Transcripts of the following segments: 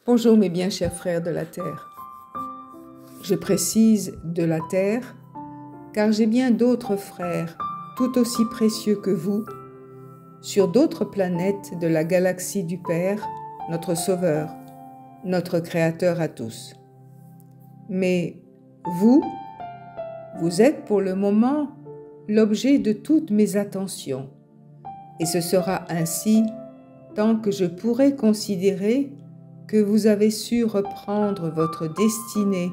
Bonjour mes bien chers frères de la terre. Je précise de la terre car j'ai bien d'autres frères tout aussi précieux que vous sur d'autres planètes de la galaxie du Père, notre Sauveur, notre Créateur à tous. Mais vous êtes pour le moment l'objet de toutes mes attentions et ce sera ainsi tant que je pourrai considérer que vous avez su reprendre votre destinée,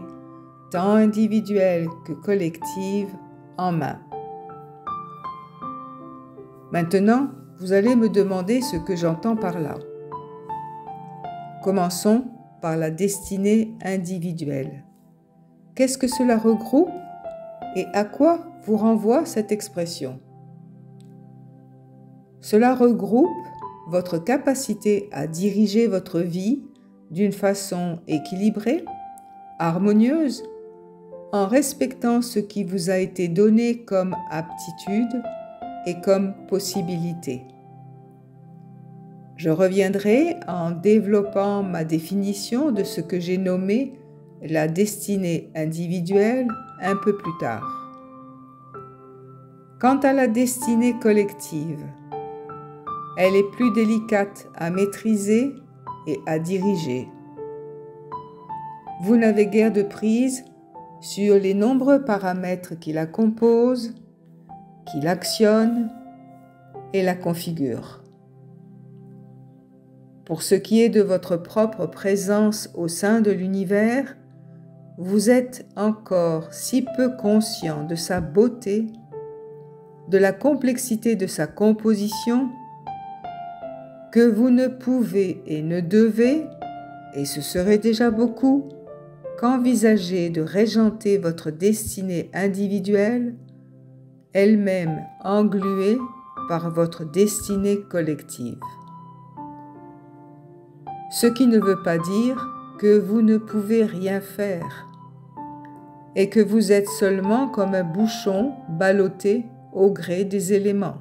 tant individuelle que collective, en main. Maintenant, vous allez me demander ce que j'entends par là. Commençons par la destinée individuelle. Qu'est-ce que cela regroupe et à quoi vous renvoie cette expression? Cela regroupe votre capacité à diriger votre vie d'une façon équilibrée, harmonieuse, en respectant ce qui vous a été donné comme aptitude et comme possibilité. Je reviendrai en développant ma définition de ce que j'ai nommé la destinée individuelle un peu plus tard. Quant à la destinée collective, elle est plus délicate à maîtriser et à diriger. Vous n'avez guère de prise sur les nombreux paramètres qui la composent, qui l'actionnent et la configurent. Pour ce qui est de votre propre présence au sein de l'univers, vous êtes encore si peu conscient de sa beauté, de la complexité de sa composition, que vous ne pouvez et ne devez, et ce serait déjà beaucoup, qu'envisager de régenter votre destinée individuelle, elle-même engluée par votre destinée collective. Ce qui ne veut pas dire que vous ne pouvez rien faire, et que vous êtes seulement comme un bouchon ballotté au gré des éléments.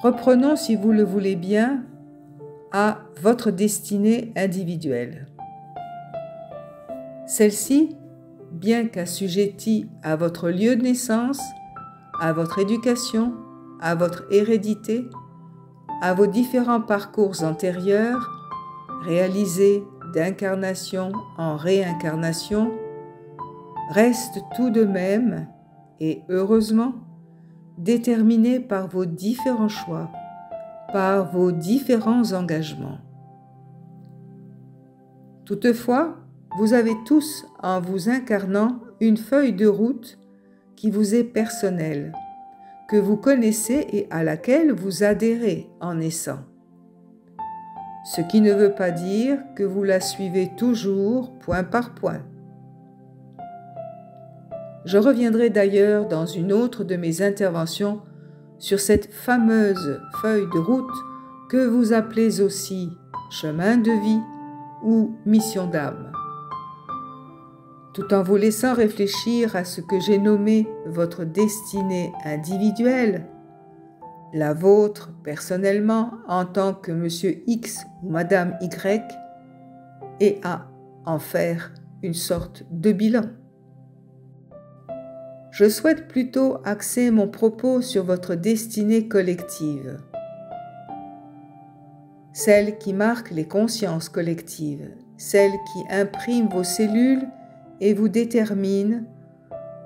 Reprenons, si vous le voulez bien, à votre destinée individuelle. Celle-ci, bien qu'assujettie à votre lieu de naissance, à votre éducation, à votre hérédité, à vos différents parcours antérieurs, réalisés d'incarnation en réincarnation, reste tout de même, et heureusement, déterminée par vos différents choix, par vos différents engagements. Toutefois, vous avez tous, en vous incarnant, une feuille de route qui vous est personnelle, que vous connaissez et à laquelle vous adhérez en naissant. Ce qui ne veut pas dire que vous la suivez toujours point par point. Je reviendrai d'ailleurs dans une autre de mes interventions sur cette fameuse feuille de route que vous appelez aussi chemin de vie ou mission d'âme. Tout en vous laissant réfléchir à ce que j'ai nommé votre destinée individuelle, la vôtre personnellement en tant que Monsieur X ou Madame Y, et à en faire une sorte de bilan. Je souhaite plutôt axer mon propos sur votre destinée collective, celle qui marque les consciences collectives, celle qui imprime vos cellules et vous détermine,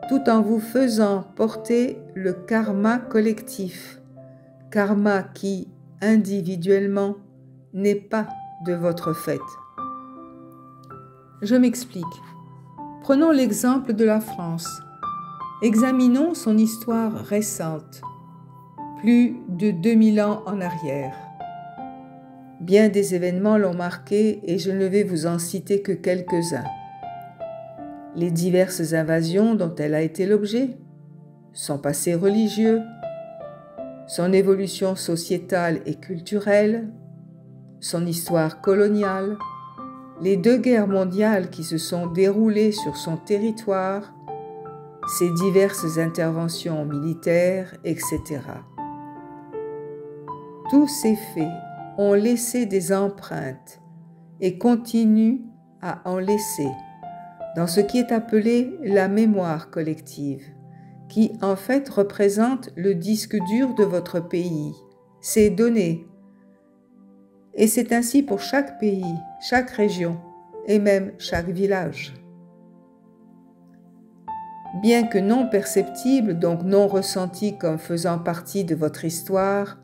tout en vous faisant porter le karma collectif, karma qui, individuellement, n'est pas de votre fait. Je m'explique. Prenons l'exemple de la France. Examinons son histoire récente, plus de 2000 ans en arrière. Bien des événements l'ont marquée et je ne vais vous en citer que quelques-uns. Les diverses invasions dont elle a été l'objet, son passé religieux, son évolution sociétale et culturelle, son histoire coloniale, les 2 guerres mondiales qui se sont déroulées sur son territoire, ses diverses interventions militaires, etc. Tous ces faits ont laissé des empreintes et continue à en laisser dans ce qui est appelé la mémoire collective, qui en fait représente le disque dur de votre pays, ses données. Et c'est ainsi pour chaque pays, chaque région et même chaque village. Bien que non perceptible, donc non ressentie comme faisant partie de votre histoire,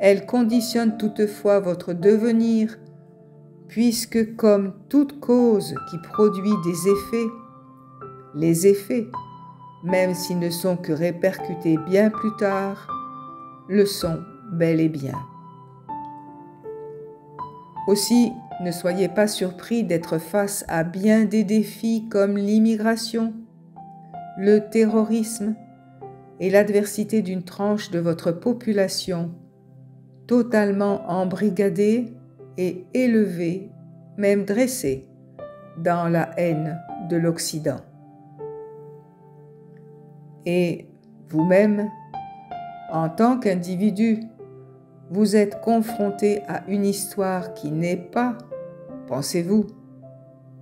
elle conditionne toutefois votre devenir, puisque comme toute cause qui produit des effets, les effets, même s'ils ne sont que répercutés bien plus tard, le sont bel et bien. Aussi, ne soyez pas surpris d'être face à bien des défis comme l'immigration, le terrorisme et l'adversité d'une tranche de votre population totalement embrigadée et élevée, même dressée, dans la haine de l'Occident. Et vous-même, en tant qu'individu, vous êtes confronté à une histoire qui n'est pas, pensez-vous,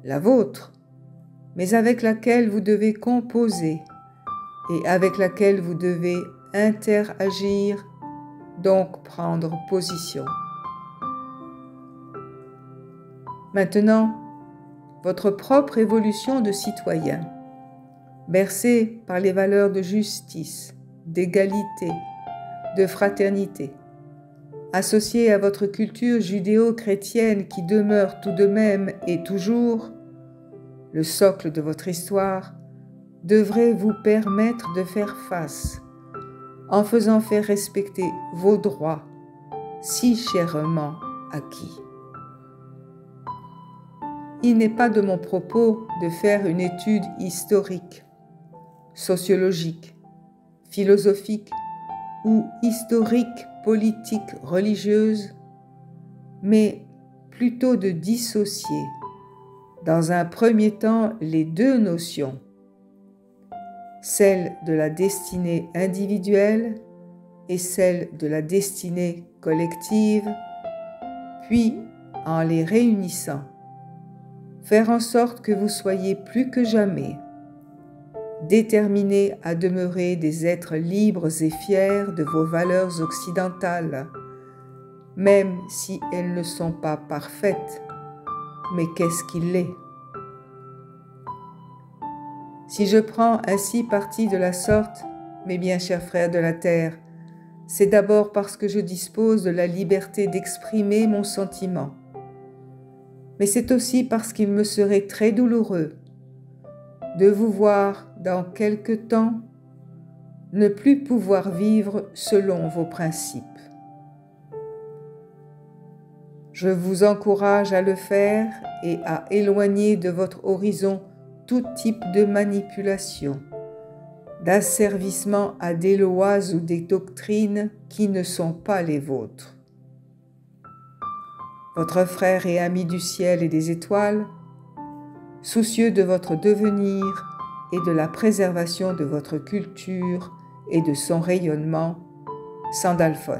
la vôtre, mais avec laquelle vous devez composer et avec laquelle vous devez interagir, donc prendre position. Maintenant, votre propre évolution de citoyen, bercée par les valeurs de justice, d'égalité, de fraternité, associée à votre culture judéo-chrétienne qui demeure tout de même et toujours le socle de votre histoire, devrait vous permettre de faire face, en faisant faire respecter vos droits si chèrement acquis. Il n'est pas de mon propos de faire une étude historique, sociologique, philosophique ou historique, politique, religieuse, mais plutôt de dissocier, dans un premier temps, les deux notions, celle de la destinée individuelle et celle de la destinée collective, puis, en les réunissant, faire en sorte que vous soyez plus que jamais déterminés à demeurer des êtres libres et fiers de vos valeurs occidentales, même si elles ne sont pas parfaites. Mais qu'est-ce qu'il est? Si je prends ainsi parti de la sorte, mes bien chers frères de la terre, c'est d'abord parce que je dispose de la liberté d'exprimer mon sentiment. Mais c'est aussi parce qu'il me serait très douloureux de vous voir dans quelque temps ne plus pouvoir vivre selon vos principes. Je vous encourage à le faire et à éloigner de votre horizon tout type de manipulation, d'asservissement à des lois ou des doctrines qui ne sont pas les vôtres. Votre frère et ami du ciel et des étoiles, soucieux de votre devenir et de la préservation de votre culture et de son rayonnement, Sandalphon.